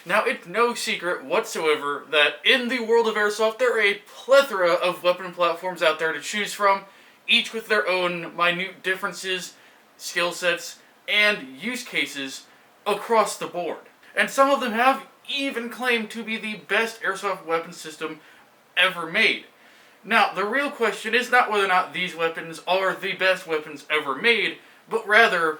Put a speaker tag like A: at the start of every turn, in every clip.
A: Now, it's no secret whatsoever that in the world of Airsoft, there are a plethora of weapon platforms out there to choose from, each with their own minute differences, skill sets, and use cases across the board. And some of them have even claimed to be the best Airsoft weapon system ever made. Now, the real question is not whether or not these weapons are the best weapons ever made, but rather,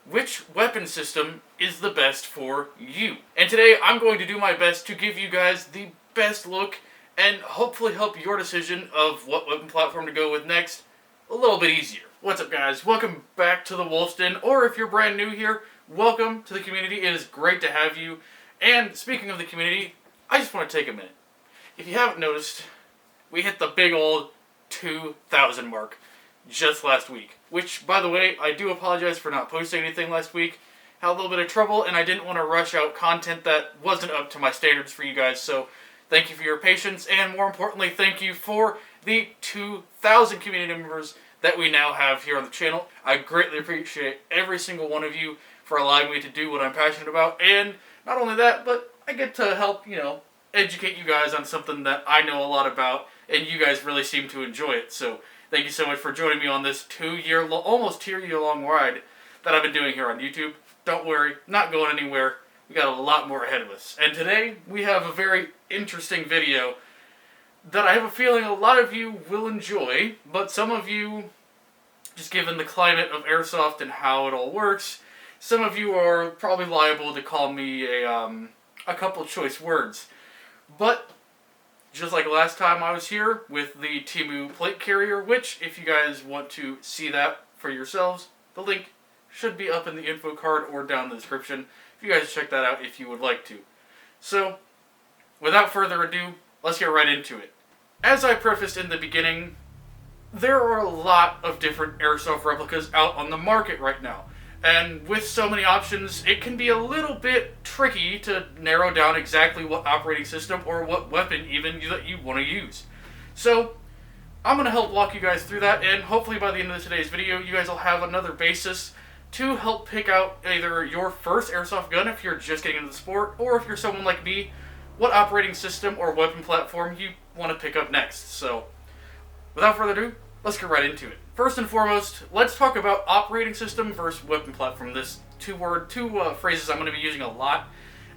A: which weapon system is the best for you? And today, I'm going to do my best to give you guys the best look and hopefully help your decision of what weapon platform to go with next a little bit easier. What's up, guys? Welcome back to the Wolf's Den, or if you're brand new here, welcome to the community. It is great to have you. And speaking of the community, I just want to take a minute. If you haven't noticed, we hit the big old 2,000 mark just last week. Which, by the way, I do apologize for not posting anything last week. Had a little bit of trouble, and I didn't want to rush out content that wasn't up to my standards for you guys. So, thank you for your patience, and more importantly, thank you for the 2,000 community members that we now have here on the channel. I greatly appreciate every single one of you for allowing me to do what I'm passionate about. And not only that, but I get to help, educate you guys on something that I know a lot about, and you guys really seem to enjoy it. So thank you so much for joining me on this almost 2 year long ride that I've been doing here on YouTube. Don't worry, not going anywhere. We got a lot more ahead of us. And today, we have a very interesting video that I have a feeling a lot of you will enjoy, but some of you, just given the climate of Airsoft and how it all works, some of you are probably liable to call me a couple choice words. But just like last time I was here with the Temu plate carrier, which if you guys want to see that for yourselves, the link should be up in the info card or down in the description. If you guys check that out if you would like to. So, without further ado, let's get right into it. As I prefaced in the beginning, there are a lot of different Airsoft replicas out on the market right now. And with so many options, it can be a little bit tricky to narrow down exactly what operating system or what weapon even that you want to use. So, I'm going to help walk you guys through that, and hopefully by the end of today's video, you guys will have another basis to help pick out either your first Airsoft gun if you're just getting into the sport, or if you're someone like me, what operating system or weapon platform you want to pick up next. So, without further ado, let's get right into it. First and foremost, let's talk about operating system versus weapon platform. This two phrases I'm going to be using a lot,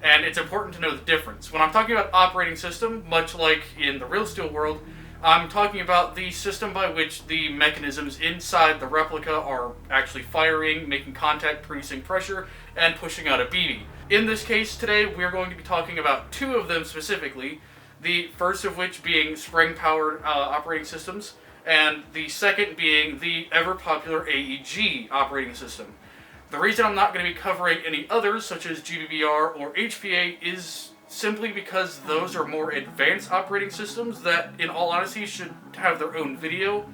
A: and it's important to know the difference. When I'm talking about operating system, much like in the real steel world, I'm talking about the system by which the mechanisms inside the replica are actually firing, making contact, producing pressure, and pushing out a BB. In this case today, we're going to be talking about two of them specifically, the first of which being spring-powered operating systems, and the second being the ever-popular AEG operating system. The reason I'm not going to be covering any others, such as GBBR or HPA, is simply because those are more advanced operating systems that, in all honesty, should have their own video.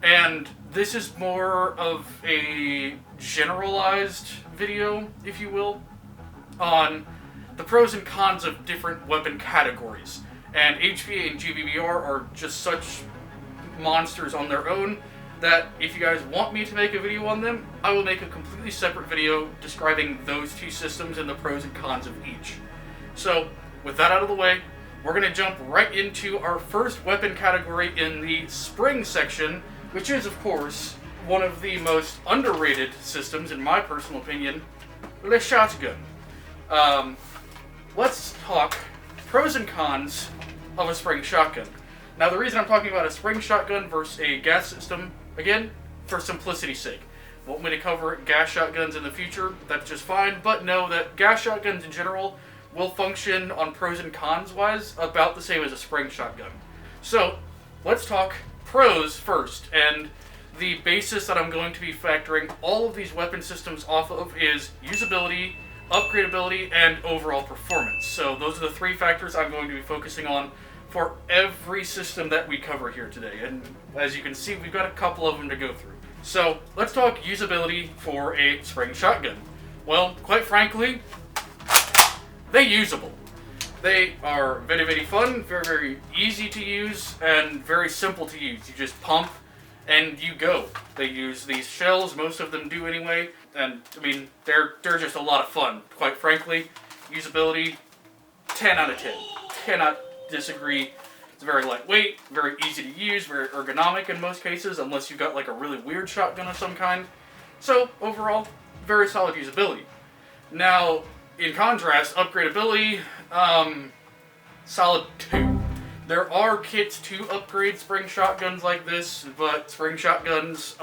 A: And this is more of a generalized video, if you will, on the pros and cons of different weapon categories. And HPA and GBBR are just such monsters on their own that if you guys want me to make a video on them, I will make a completely separate video describing those two systems and the pros and cons of each. So, with that out of the way, we're going to jump right into our first weapon category in the spring section, which is, of course, one of the most underrated systems, in my personal opinion, the shotgun. Let's talk pros and cons of a spring shotgun. Now, the reason I'm talking about a spring shotgun versus a gas system, again, for simplicity's sake. Want me to cover gas shotguns in the future? That's just fine, but know that gas shotguns in general will function on pros and cons wise about the same as a spring shotgun. So, let's talk pros first, and the basis that I'm going to be factoring all of these weapon systems off of is usability, upgradability, and overall performance. So those are the three factors I'm going to be focusing on for every system that we cover here today. And as you can see, we've got a couple of them to go through. So let's talk usability for a spring shotgun. Well, quite frankly, they're usable. They are very, very fun, very, very easy to use, and very simple to use. You just pump and you go. They use these shells, most of them do anyway, and I mean, they're just a lot of fun, quite frankly. Usability, 10 out of 10. Cannot disagree. It's very lightweight, very easy to use, very ergonomic in most cases, unless you've got like a really weird shotgun of some kind. So, overall, very solid usability. Now, in contrast, upgradability, solid 2. There are kits to upgrade spring shotguns like this, but spring shotguns,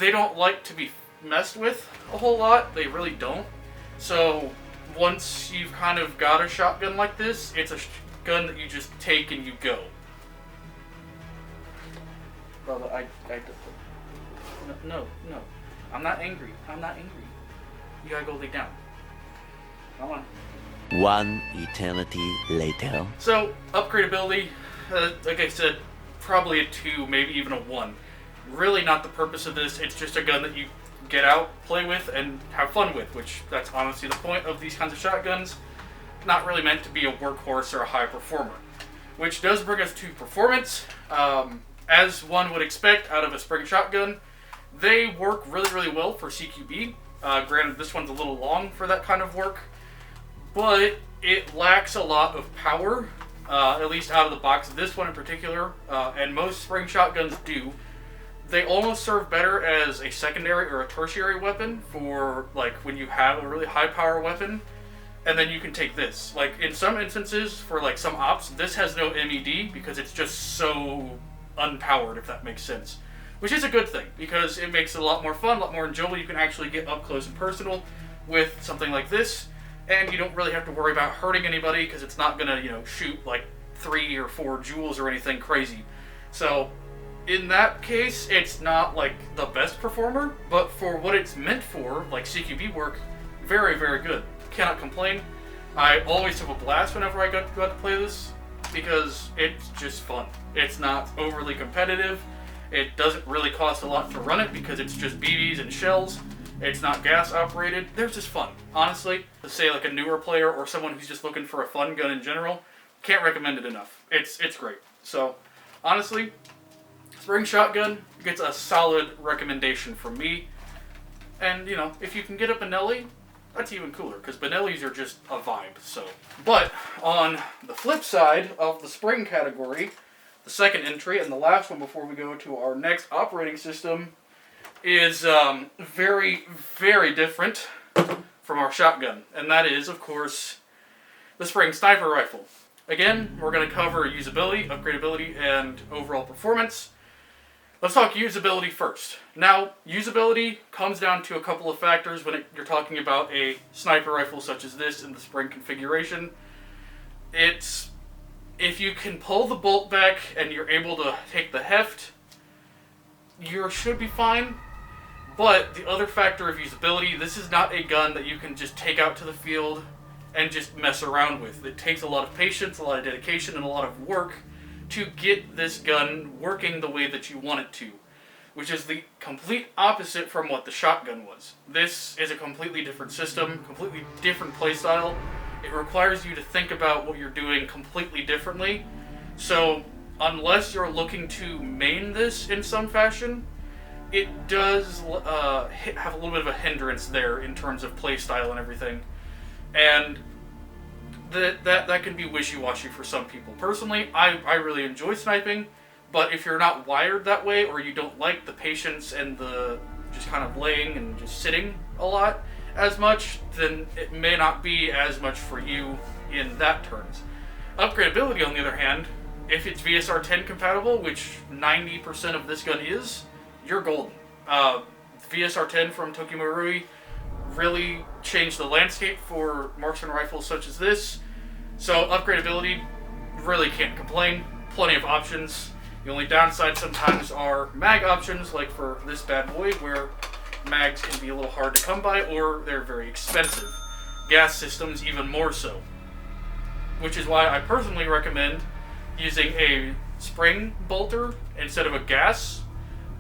A: they don't like to be messed with a whole lot. They really don't. So, once you've kind of got a shotgun like this, it's a gun that you just take and you go. Brother, no. I'm not angry. You gotta go lay down. Come on.
B: One eternity later.
A: So, upgradability, like I said, probably a 2, maybe even a 1. Really not the purpose of this. It's just a gun that you get out, play with, and have fun with, which that's honestly the point of these kinds of shotguns. Not really meant to be a workhorse or a high performer. Which does bring us to performance. As one would expect out of a spring shotgun, they work really, really well for CQB. Granted, this one's a little long for that kind of work, but it lacks a lot of power, at least out of the box. This one in particular, and most spring shotguns do. They almost serve better as a secondary or a tertiary weapon for like when you have a really high power weapon, and then you can take this. Like in some instances, for like some ops, this has no MED because it's just so unpowered, if that makes sense. Which is a good thing, because it makes it a lot more fun, a lot more enjoyable. You can actually get up close and personal with something like this, and you don't really have to worry about hurting anybody, because it's not gonna, shoot like 3 or 4 joules or anything crazy. So, in that case, it's not like the best performer, but for what it's meant for, like CQB work, very, very good. Cannot complain. I always have a blast whenever I got to play this, because it's just fun. It's not overly competitive. It doesn't really cost a lot to run it because it's just BBs and shells. It's not gas operated. They're just fun. Honestly, to say like a newer player or someone who's just looking for a fun gun in general, can't recommend it enough. It's great. So, honestly, spring shotgun gets a solid recommendation from me. And, if you can get a Benelli, that's even cooler, because Benellis are just a vibe, so. But, on the flip side of the spring category, the second entry, and the last one before we go to our next operating system, is very, very different from our shotgun. And that is, of course, the spring sniper rifle. Again, we're going to cover usability, upgradability, and overall performance. Let's talk usability first. Now, usability comes down to a couple of factors when you're talking about a sniper rifle such as this in the spring configuration. It's, if you can pull the bolt back and you're able to take the heft, you should be fine. But the other factor of usability, this is not a gun that you can just take out to the field and just mess around with. It takes a lot of patience, a lot of dedication, and a lot of work to get this gun working the way that you want it to, which is the complete opposite from what the shotgun was. This is a completely different system, completely different playstyle. It requires you to think about what you're doing completely differently. So, unless you're looking to main this in some fashion, it does have a little bit of a hindrance there in terms of playstyle and everything. And that can be wishy-washy for some people. Personally, I really enjoy sniping, but if you're not wired that way, or you don't like the patience and the just kind of laying and just sitting a lot as much, then it may not be as much for you in that terms. Upgradability, on the other hand, if it's VSR 10 compatible, which 90% of this gun is, you're golden. VSR 10 from Tokyo Marui really changed the landscape for marksman rifles such as this. So upgradability, really can't complain. Plenty of options. The only downside sometimes are mag options, like for this bad boy, where mags can be a little hard to come by, or they're very expensive. Gas systems even more so. Which is why I personally recommend using a spring bolter instead of a gas.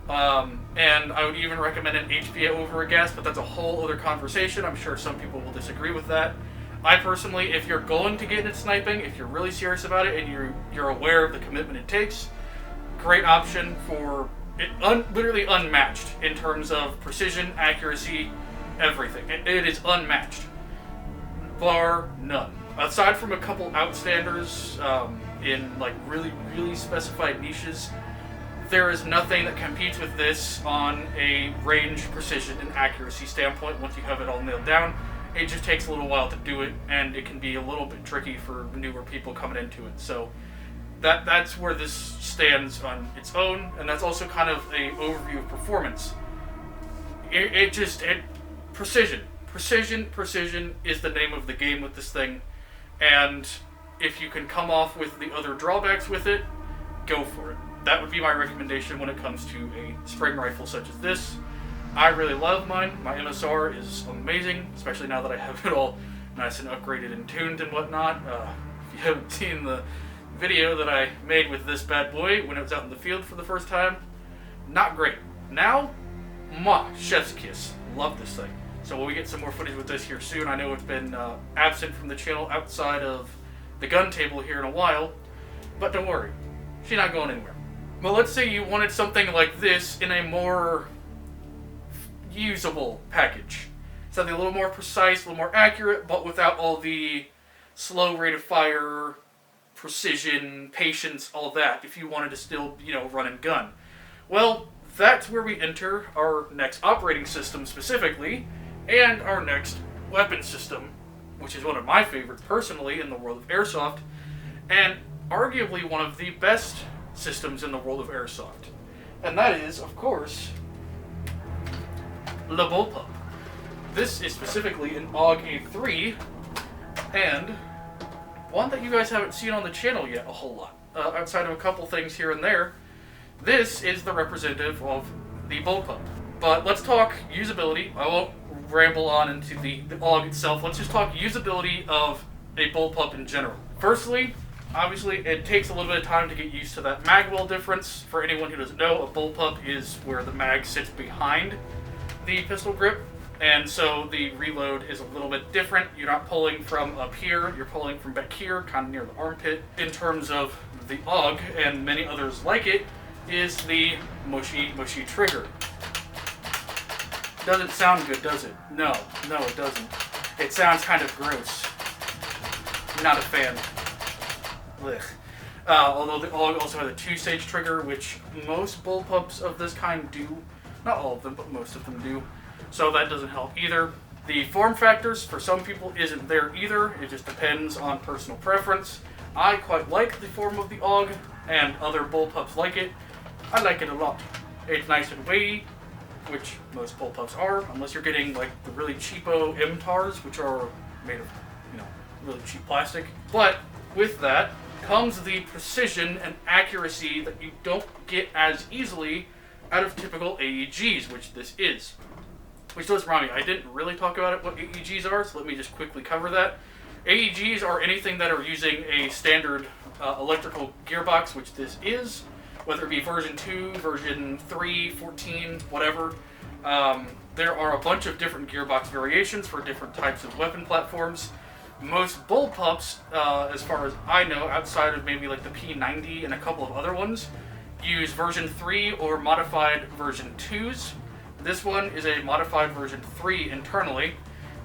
A: And I would even recommend an HPA over a gas, but that's a whole other conversation. I'm sure some people will disagree with that. I personally, if you're going to get into sniping, if you're really serious about it and you're aware of the commitment it takes, great option for it, literally unmatched in terms of precision, accuracy, everything. It is unmatched. bar none. Aside from a couple outstanders in like really, really specified niches, there is nothing that competes with this on a range, precision, and accuracy standpoint. Once you have it all nailed down, it just takes a little while to do it, and it can be a little bit tricky for newer people coming into it. So that's where this stands on its own, and that's also kind of an overview of performance. Precision is the name of the game with this thing, and if you can come off with the other drawbacks with it, go for it. That would be my recommendation when it comes to a spring rifle such as this. I really love mine. My MSR is amazing, especially now that I have it all nice and upgraded and tuned and whatnot. If you haven't seen the video that I made with this bad boy when it was out in the field for the first time, not great. Now, chef's kiss. Love this thing. So we'll get some more footage with this here soon. I know it's been absent from the channel outside of the gun table here in a while, but don't worry, she's not going anywhere. Well, let's say you wanted something like this in a more usable package. Something a little more precise, a little more accurate, but without all the slow rate of fire, precision, patience, all that, if you wanted to still, run and gun. Well, that's where we enter our next operating system specifically, and our next weapon system, which is one of my favorites personally in the world of Airsoft, and arguably one of the best systems in the world of Airsoft. And that is, of course, the Bullpup. This is specifically an AUG A3, and one that you guys haven't seen on the channel yet a whole lot. Outside of a couple things here and there, this is the representative of the Bullpup. But let's talk usability. I won't ramble on into the AUG itself. Let's just talk usability of a Bullpup in general. Firstly, obviously, it takes a little bit of time to get used to that mag well difference. For anyone who doesn't know, a Bullpup is where the mag sits behind the pistol grip, and so the reload is a little bit different. You're not pulling from up here, you're pulling from back here, kind of near the armpit. In terms of the AUG, and many others like it, is the mushy trigger. Doesn't sound good, does it? No, it doesn't. It sounds kind of gross. Not a fan. Although the AUG also has a 2-stage trigger, which most Bullpups of this kind do. Not all of them, but most of them do. So that doesn't help either. The form factors, for some people, isn't there either. It just depends on personal preference. I quite like the form of the AUG, and other Bullpups like it. I like it a lot. It's nice and weighty, which most Bullpups are, unless you're getting like the really cheapo MTARs, which are made of, really cheap plastic. But with that comes the precision and accuracy that you don't get as easily out of typical AEGs, which this is. Which does remind me, I didn't really talk about what AEGs are, so let me just quickly cover that. AEGs are anything that are using a standard electrical gearbox, which this is, whether it be version 2, version 3, 14, whatever. There are a bunch of different gearbox variations for different types of weapon platforms. Most Bullpups, as far as I know, outside of maybe like the P90 and a couple of other ones, use version 3 or modified version 2s. This one is a modified version 3 internally,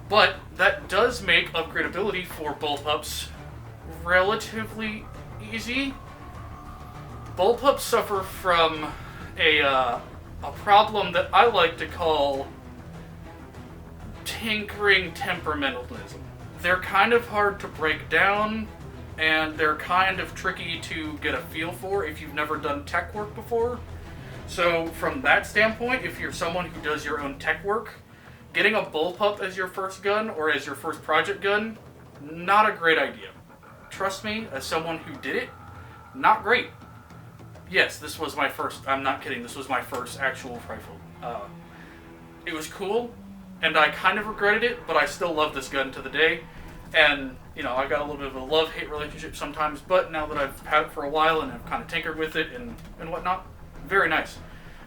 A: but that does make upgradability for Bullpups relatively easy. Bullpups suffer from a problem that I like to call tinkering temperamentalism. They're kind of hard to break down, and they're kind of tricky to get a feel for if you've never done tech work before. So from that standpoint, if you're someone who does your own tech work, getting a Bullpup as your first gun or as your first project gun, not a great idea. Trust me, as someone who did it, not great. Yes, this was my first, I'm not kidding, this was my first actual rifle. It was cool, and I kind of regretted it, but I still love this gun to the day. And, I got a little bit of a love-hate relationship sometimes, but now that I've had it for a while and I've kind of tinkered with it and whatnot, very nice.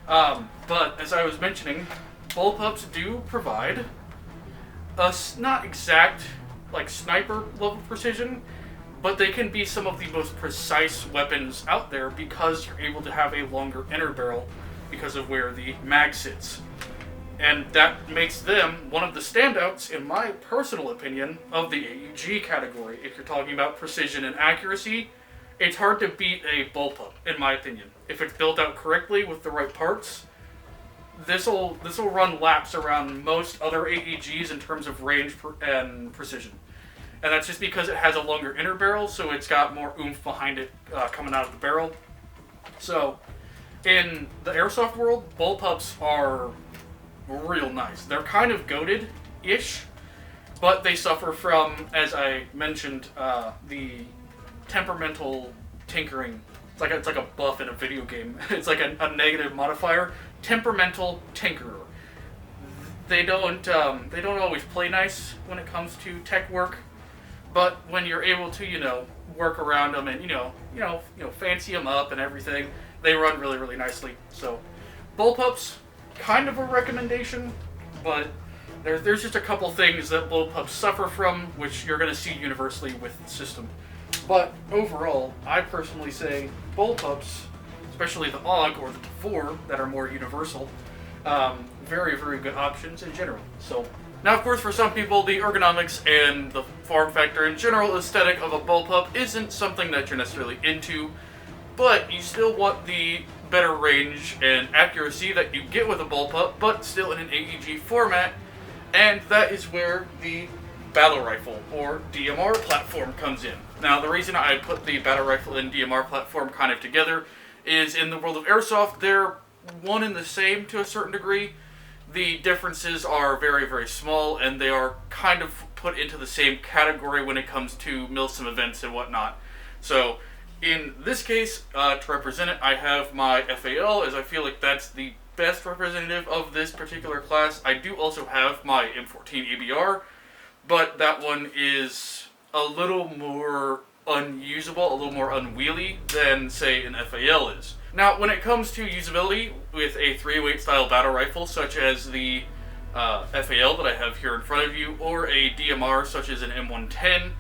A: But as I was mentioning, Bullpups do provide a not exact, like, sniper level precision, but they can be some of the most precise weapons out there because you're able to have a longer inner barrel because of where the mag sits. And that makes them one of the standouts, in my personal opinion, of the AUG category. If you're talking about precision and accuracy, it's hard to beat a bullpup, in my opinion. If it's built out correctly with the right parts, this'll run laps around most other AEGs in terms of range and precision. And that's just because it has a longer inner barrel, so it's got more oomph behind it coming out of the barrel. So, in the airsoft world, bullpups are real nice. They're kind of goated-ish, but they suffer from, as I mentioned, the temperamental tinkering. It's like a buff in a video game. It's like a negative modifier. Temperamental tinkerer. They don't always play nice when it comes to tech work, but when you're able to, work around them and fancy them up and everything, they run really, really nicely. So, bullpups, kind of a recommendation, but there's just a couple things that bullpups suffer from, which you're going to see universally with the system. But overall, I personally say bullpups, especially the AUG or the 4 that are more universal, very, very good options in general. So now, of course, for some people, the ergonomics and the form factor and general aesthetic of a bullpup isn't something that you're necessarily into, but you still want the better range and accuracy that you get with a bullpup, but still in an AEG format, and that is where the battle rifle or DMR platform comes in. Now, the reason I put the battle rifle and DMR platform kind of together is in the world of airsoft, they're one and the same to a certain degree. The differences are very, very small, and they are kind of put into the same category when it comes to MILSIM events and whatnot. So, in this case, to represent it, I have my FAL, as I feel like that's the best representative of this particular class. I do also have my M14 ABR, but that one is a little more unusable, a little more unwieldy than, say, an FAL is. Now, when it comes to usability with a 308 style battle rifle, such as the FAL that I have here in front of you, or a DMR such as an M110,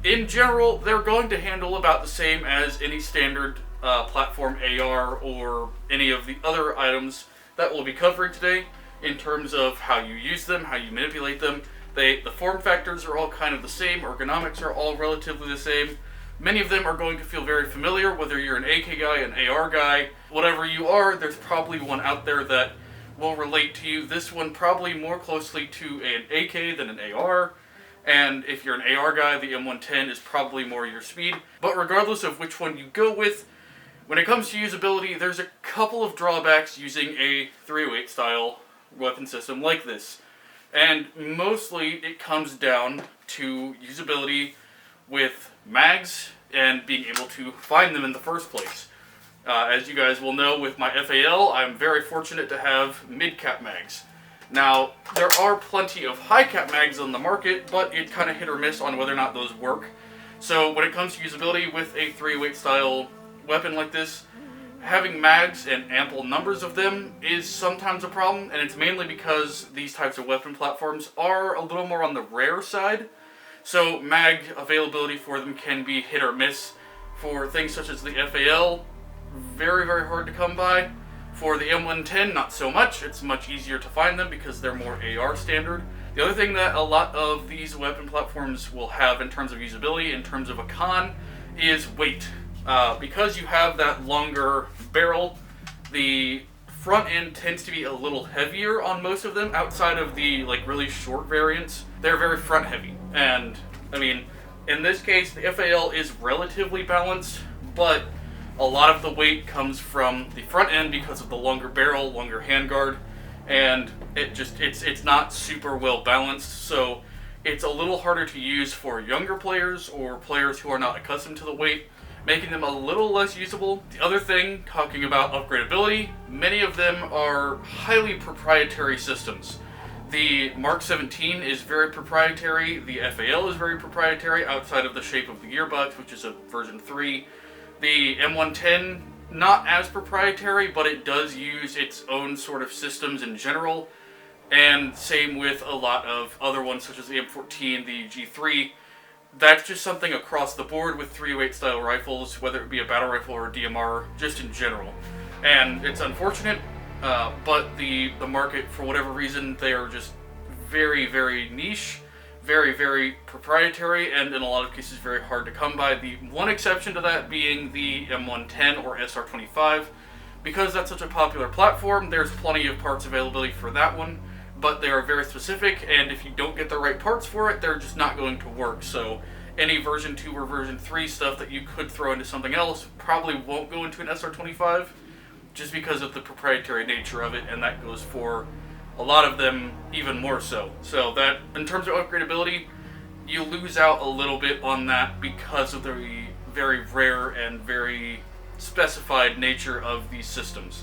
A: in general, they're going to handle about the same as any standard platform AR or any of the other items that we'll be covering today in terms of how you use them, how you manipulate them. The form factors are all kind of the same, ergonomics are all relatively the same. Many of them are going to feel very familiar, whether you're an AK guy, an AR guy, whatever you are, there's probably one out there that will relate to you. This one probably more closely to an AK than an AR. And if you're an AR guy, the M110 is probably more your speed. But regardless of which one you go with, when it comes to usability, there's a couple of drawbacks using a 308 style weapon system like this. And mostly it comes down to usability with mags and being able to find them in the first place. As you guys will know, with my FAL, I'm very fortunate to have mid-cap mags. Now, there are plenty of high-cap mags on the market, but it's kind of hit or miss on whether or not those work. So when it comes to usability with a 308 style weapon like this, having mags and ample numbers of them is sometimes a problem, and it's mainly because these types of weapon platforms are a little more on the rare side. So mag availability for them can be hit or miss. For things such as the FAL, very, very hard to come by. For the M110, not so much. It's much easier to find them because they're more AR standard. The other thing that a lot of these weapon platforms will have in terms of usability, in terms of a con, is weight. Because you have that longer barrel, the front end tends to be a little heavier on most of them. Outside of the really short variants, they're very front heavy. And I mean, in this case, the FAL is relatively balanced, but a lot of the weight comes from the front end because of the longer barrel, longer handguard, and it's not super well balanced. So it's a little harder to use for younger players or players who are not accustomed to the weight, making them a little less usable. The other thing, talking about upgradability, many of them are highly proprietary systems. The Mark 17 is very proprietary, the FAL is very proprietary outside of the shape of the gearbox, which is a version 3. The M110, not as proprietary, but it does use its own sort of systems in general, and same with a lot of other ones such as the M14, the G3. That's just something across the board with 308 style rifles, whether it be a battle rifle or a DMR, just in general. And it's unfortunate, but the market, for whatever reason, they are just very, very niche, very, very proprietary, and in a lot of cases very hard to come by. The one exception to that being the M110 or SR25. Because that's such a popular platform, there's plenty of parts availability for that one, but they are very specific, and if you don't get the right parts for it, they're just not going to work. So any version 2 or version 3 stuff that you could throw into something else probably won't go into an SR25, just because of the proprietary nature of it, and that goes for a lot of them even more so. So that, in terms of upgradability, you lose out a little bit on that because of the very rare and very specified nature of these systems.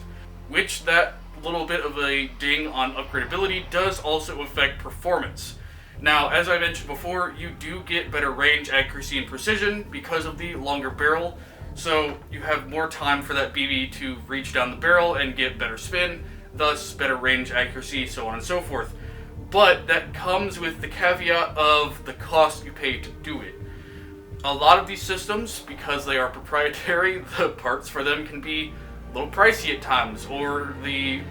A: Which, that little bit of a ding on upgradability does also affect performance. Now, as I mentioned before, you do get better range, accuracy, and precision because of the longer barrel, so you have more time for that BB to reach down the barrel and get better spin, thus better range, accuracy, so on and so forth. But that comes with the caveat of the cost you pay to do it. A lot of these systems, because they are proprietary, the parts for them can be a little pricey at times, or the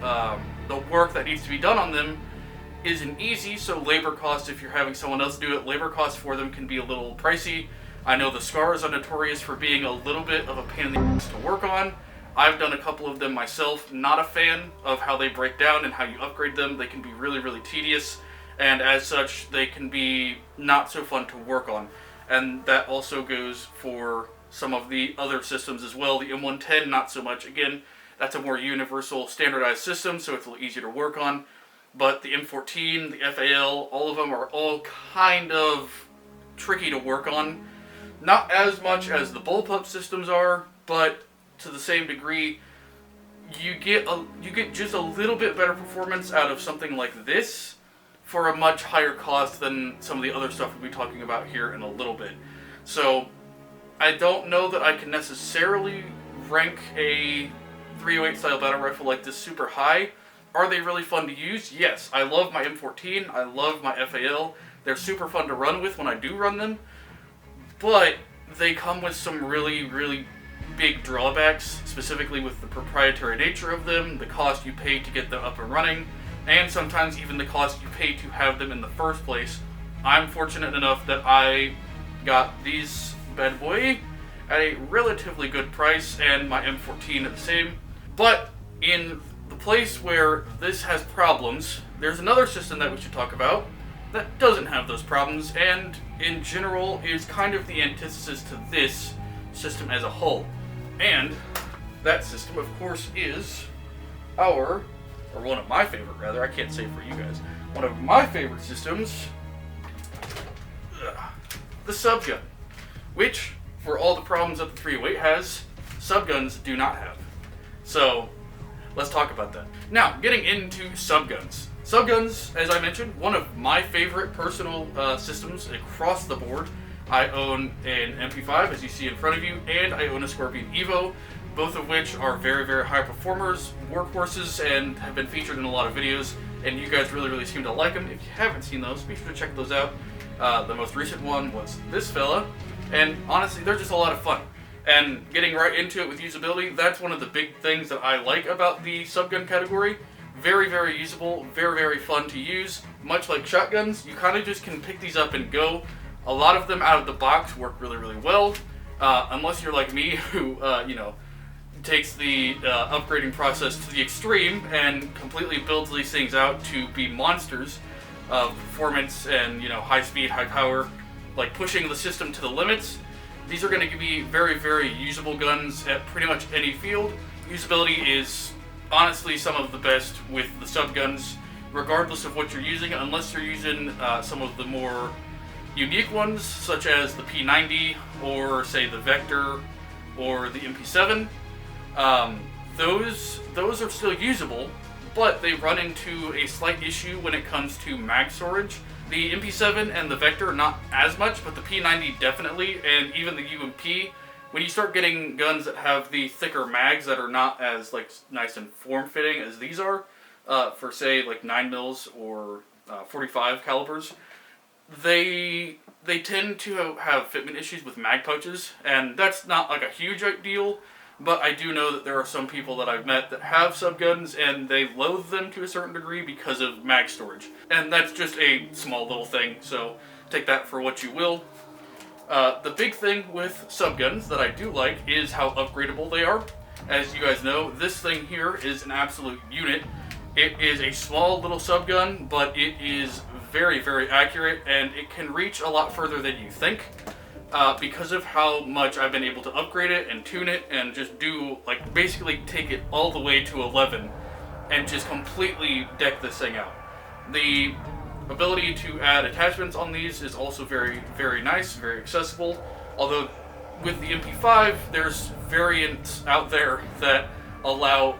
A: work that needs to be done on them isn't easy, so labor costs, if you're having someone else do it, labor costs for them can be a little pricey. I know the scars are notorious for being a little bit of a pain in the ass to work on. I've done a couple of them myself, not a fan of how they break down and how you upgrade them. They can be really, really tedious, and as such, they can be not so fun to work on. And that also goes for some of the other systems as well. The M110, not so much. Again, that's a more universal, standardized system, so it's a little easier to work on. But the M14, the FAL, all of them are all kind of tricky to work on. Not as much as the Bullpup systems are, but to the same degree, you get just a little bit better performance out of something like this for a much higher cost than some of the other stuff we'll be talking about here in a little bit. So I don't know that I can necessarily rank a 308 style battle rifle like this super high. Are they really fun to use? Yes. I love my M14, I love my FAL. They're super fun to run with when I do run them, but they come with some really, really big drawbacks, specifically with the proprietary nature of them, the cost you pay to get them up and running, and sometimes even the cost you pay to have them in the first place. I'm fortunate enough that I got these bad boy at a relatively good price, and my M14 at the same. But in the place where this has problems, there's another system that we should talk about that doesn't have those problems, and in general is kind of the antithesis to this system as a whole. And that system, of course, is our, or one of my favorite, rather, I can't say for you guys, one of my favorite systems, the subgun, which, for all the problems that the 308 has, subguns do not have. So, let's talk about that. Now, getting into subguns. Subguns, as I mentioned, one of my favorite personal systems across the board. I own an MP5, as you see in front of you, and I own a Scorpion Evo, both of which are very, very high performers, workhorses, and have been featured in a lot of videos, and you guys really, really seem to like them. If you haven't seen those, be sure to check those out. The most recent one was this fella, and honestly, they're just a lot of fun. And getting right into it with usability, that's one of the big things that I like about the subgun category. Very, very usable, very, very fun to use. Much like shotguns, you kind of just can pick these up and go. A lot of them out of the box work really, really well, unless you're like me, who, takes the upgrading process to the extreme and completely builds these things out to be monsters of performance and, high speed, high power, like pushing the system to the limits. These are going to be very, very usable guns at pretty much any field. Usability is honestly some of the best with the subguns, regardless of what you're using, unless you're using some of the more unique ones, such as the P90 or, say, the Vector or the MP7. Those are still usable, but they run into a slight issue when it comes to mag storage. The MP7 and the Vector, not as much, but the P90 definitely, and even the UMP. When you start getting guns that have the thicker mags that are not as nice and form-fitting as these are, for say 9mm or 45 calibers, they tend to have fitment issues with mag pouches, and that's not a huge deal, but I do know that there are some people that I've met that have subguns and they loathe them to a certain degree because of mag storage. And that's just a small little thing, so take that for what you will. The big thing with subguns that I do like is how upgradable they are. As you guys know, this thing here is an absolute unit. It is a small little subgun, but it is very, very accurate, and it can reach a lot further than you think. Because of how much I've been able to upgrade it and tune it and just do, like, basically take it all the way to 11 and just completely deck this thing out. The ability to add attachments on these is also very, very nice, very accessible. Although with the MP5, there's variants out there that allow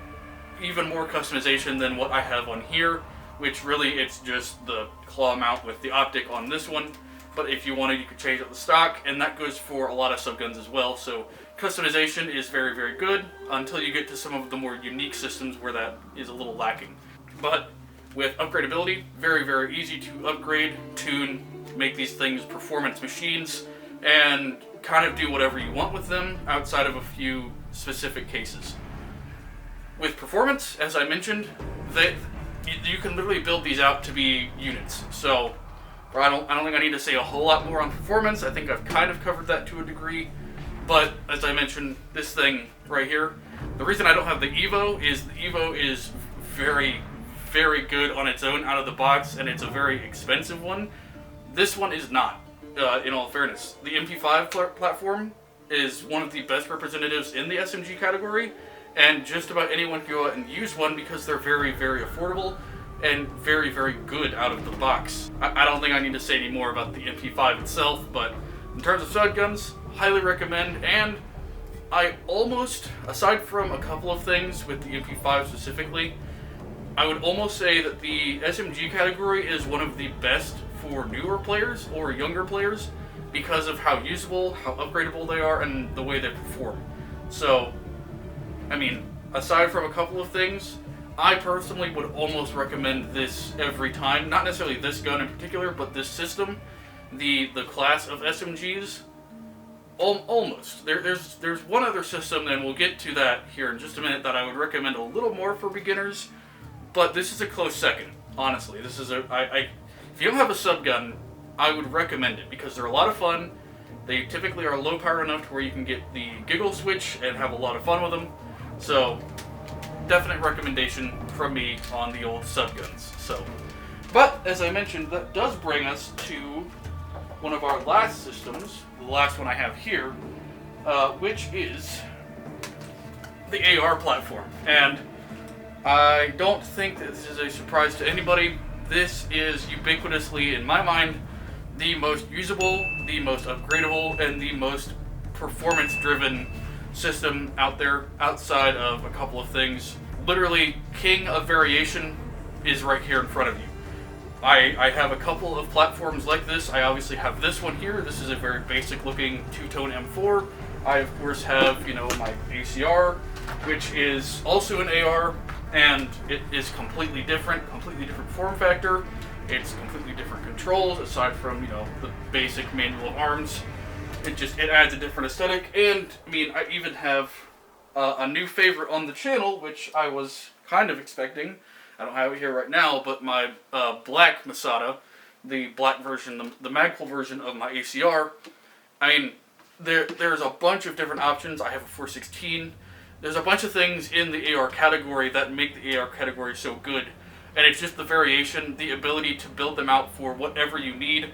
A: even more customization than what I have on here, which really it's just the claw mount with the optic on this one. But if you wanted, you could change out the stock, and that goes for a lot of subguns as well. So customization is very, very good until you get to some of the more unique systems where that is a little lacking. But with upgradability, very, very easy to upgrade, tune, make these things performance machines, and kind of do whatever you want with them outside of a few specific cases. With performance, as I mentioned, you can literally build these out to be units. So I don't think I need to say a whole lot more on performance. I think I've kind of covered that to a degree. But as I mentioned, this thing right here, the reason I don't have the Evo is very, very good on its own out of the box, and it's a very expensive one. This one is not, in all fairness. The MP5 platform is one of the best representatives in the SMG category, and just about anyone can go out and use one because they're very, very affordable and very, very good out of the box. I don't think I need to say any more about the MP5 itself, but in terms of shotguns, highly recommend. And I almost, aside from a couple of things with the MP5 specifically, I would almost say that the SMG category is one of the best for newer players or younger players because of how usable, how upgradable they are, and the way they perform. So, I mean, aside from a couple of things, I personally would almost recommend this every time. Not necessarily this gun in particular, but this system, the class of SMGs. Almost. There's one other system, and we'll get to that here in just a minute, that I would recommend a little more for beginners. But this is a close second, honestly. This is if you don't have a subgun, I would recommend it because they're a lot of fun. They typically are low power enough to where you can get the giggle switch and have a lot of fun with them. So, definite recommendation from me on the old subguns. So, but as I mentioned, that does bring us to one of our last systems, the last one I have here, which is the AR platform. And I don't think that this is a surprise to anybody. This is ubiquitously, in my mind, the most usable, the most upgradable, and the most performance-driven system out there, outside of a couple of things. Literally, king of variation is right here in front of you. I have a couple of platforms like this. I obviously have this one here. This is a very basic looking two-tone M4. I of course have, my ACR, which is also an AR, and it is completely different form factor. It's completely different controls aside from, the basic manual of arms. It adds a different aesthetic, and I mean, I even have a new favorite on the channel, which I was kind of expecting. I don't have it here right now, but my black Masada, the black version, the Magpul version of my ACR. I mean, there's a bunch of different options. I have a 416. There's a bunch of things in the AR category that make the AR category so good. And it's just the variation, the ability to build them out for whatever you need,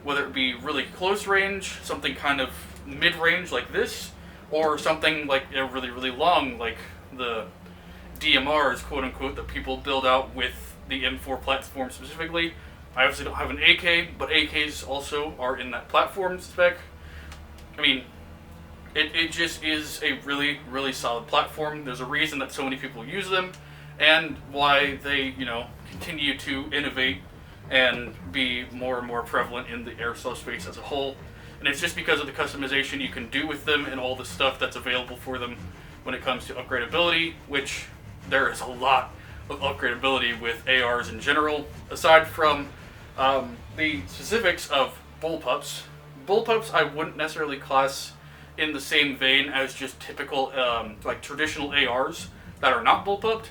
A: whether it be really close range, something kind of mid-range like this, or something like really, really long, like the DMRs, quote-unquote, that people build out with the M4 platform specifically. I obviously don't have an AK, but AKs also are in that platform spec. I mean, it just is a really, really solid platform. There's a reason that so many people use them, and why they, continue to innovate and be more and more prevalent in the airsoft space as a whole. And it's just because of the customization you can do with them and all the stuff that's available for them when it comes to upgradability, which there is a lot of upgradability with ARs in general, aside from the specifics of Bullpups. Bullpups I wouldn't necessarily class in the same vein as just typical, like traditional ARs that are not bullpupped.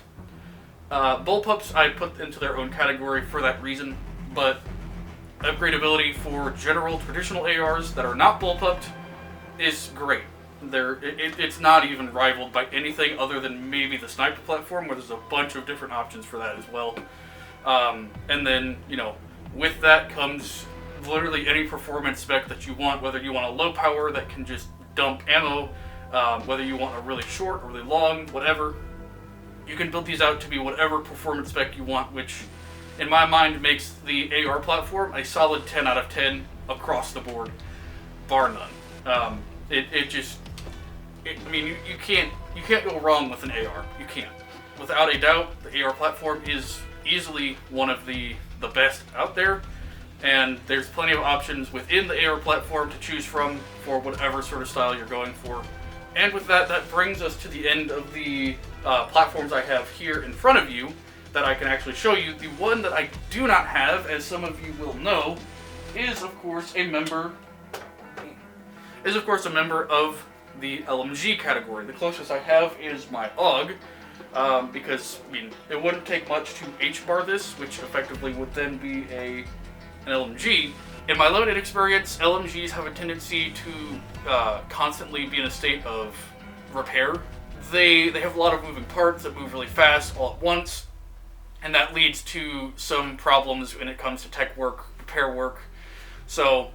A: Bullpups I put into their own category for that reason, but upgradability for general traditional ARs that are not bullpupped is great. It's not even rivaled by anything other than maybe the sniper platform, where there's a bunch of different options for that as well. And then, with that comes literally any performance spec that you want, whether you want a low power that can just dump ammo, whether you want a really short or really long, whatever. You can build these out to be whatever performance spec you want, which in my mind makes the AR platform a solid 10 out of 10 across the board, bar none. You can't go wrong with an AR. You can't. Without a doubt, the AR platform is easily one of the best out there, and there's plenty of options within the AR platform to choose from for whatever sort of style you're going for. And with that, that brings us to the end of the platforms I have here in front of you that I can actually show you. The one that I do not have, as some of you will know, is of course a member of the LMG category. The closest I have is my AUG, because it wouldn't take much to H-bar this, which effectively would then be an LMG. In my limited experience, LMGs have a tendency to constantly be in a state of repair. They have a lot of moving parts that move really fast all at once, and that leads to some problems when it comes to tech work, repair work. So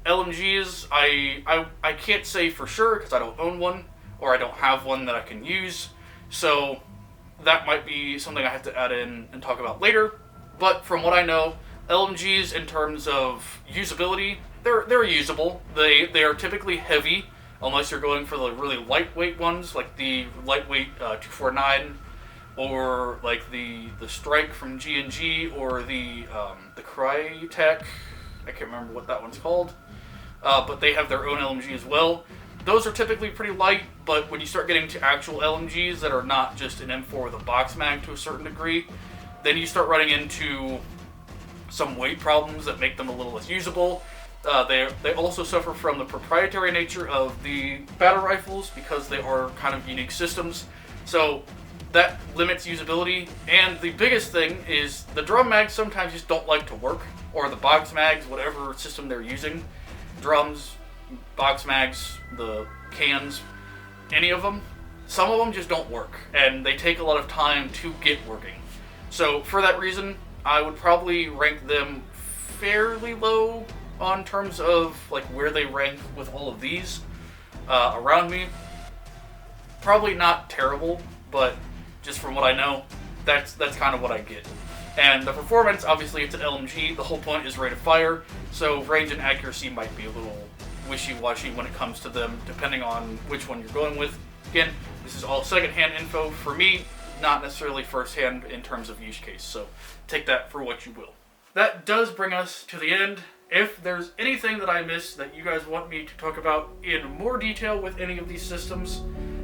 A: LMGs, I can't say for sure because I don't own one, or I don't have one that I can use. So that might be something I have to add in and talk about later. But from what I know, LMGs in terms of usability, they're usable. They are typically heavy, unless you're going for the really lightweight ones, like the lightweight 249, or like the Strike from G&G, or the Crytek. I can't remember what that one's called. But they have their own LMG as well. Those are typically pretty light, but when you start getting to actual LMGs that are not just an M4 with a box mag to a certain degree, then you start running into some weight problems that make them a little less usable. They also suffer from the proprietary nature of the battle rifles because they are kind of unique systems. So that limits usability. And the biggest thing is the drum mags sometimes just don't like to work, or the box mags, whatever system they're using. Drums, box mags, the cans, any of them. Some of them just don't work, and they take a lot of time to get working. So for that reason, I would probably rank them fairly low on terms of like where they rank with all of these around me. Probably not terrible, but just from what I know, that's kind of what I get. And the performance, obviously it's an LMG, the whole point is rate of fire, so range and accuracy might be a little wishy-washy when it comes to them, depending on which one you're going with. Again, this is all second-hand info for me, not necessarily first-hand in terms of use case, so take that for what you will. That does bring us to the end. If there's anything that I missed that you guys want me to talk about in more detail with any of these systems,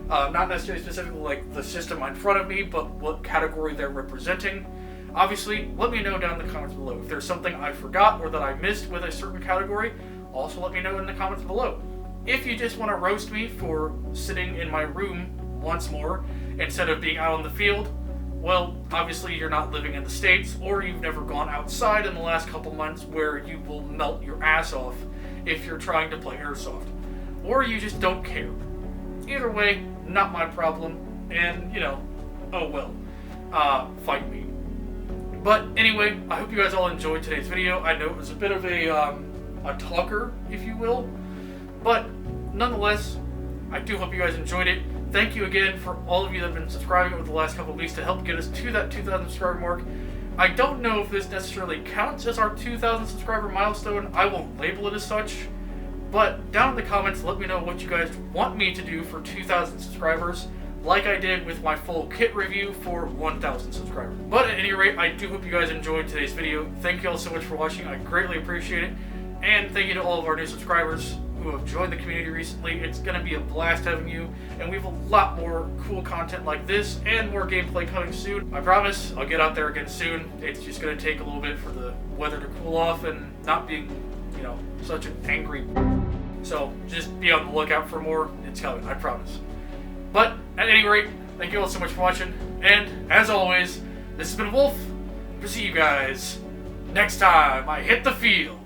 A: not necessarily specifically like the system in front of me, but what category they're representing, obviously let me know down in the comments below. If there's something I forgot or that I missed with a certain category, also let me know in the comments below. If you just want to roast me for sitting in my room once more instead of being out on the field, well, obviously you're not living in the States, or you've never gone outside in the last couple months where you will melt your ass off if you're trying to play Airsoft. Or you just don't care. Either way, not my problem, and, oh well. Fight me. But anyway, I hope you guys all enjoyed today's video. I know it was a bit of a talker, if you will, but nonetheless, I do hope you guys enjoyed it. Thank you again for all of you that have been subscribing over the last couple of weeks to help get us to that 2,000 subscriber mark. I don't know if this necessarily counts as our 2,000 subscriber milestone. I won't label it as such, but down in the comments, let me know what you guys want me to do for 2,000 subscribers, like I did with my full kit review for 1,000 subscribers. But at any rate, I do hope you guys enjoyed today's video. Thank you all so much for watching. I greatly appreciate it. And thank you to all of our new subscribers who have joined the community recently. It's going to be a blast having you, and we have a lot more cool content like this and more gameplay coming soon. I promise I'll get out there again soon. It's just going to take a little bit for the weather to cool off and not being, such an angry So just be on the lookout for more. It's coming, I promise. But at any rate, thank you all so much for watching. And as always, this has been Wolf. We'll see you guys next time I hit the field.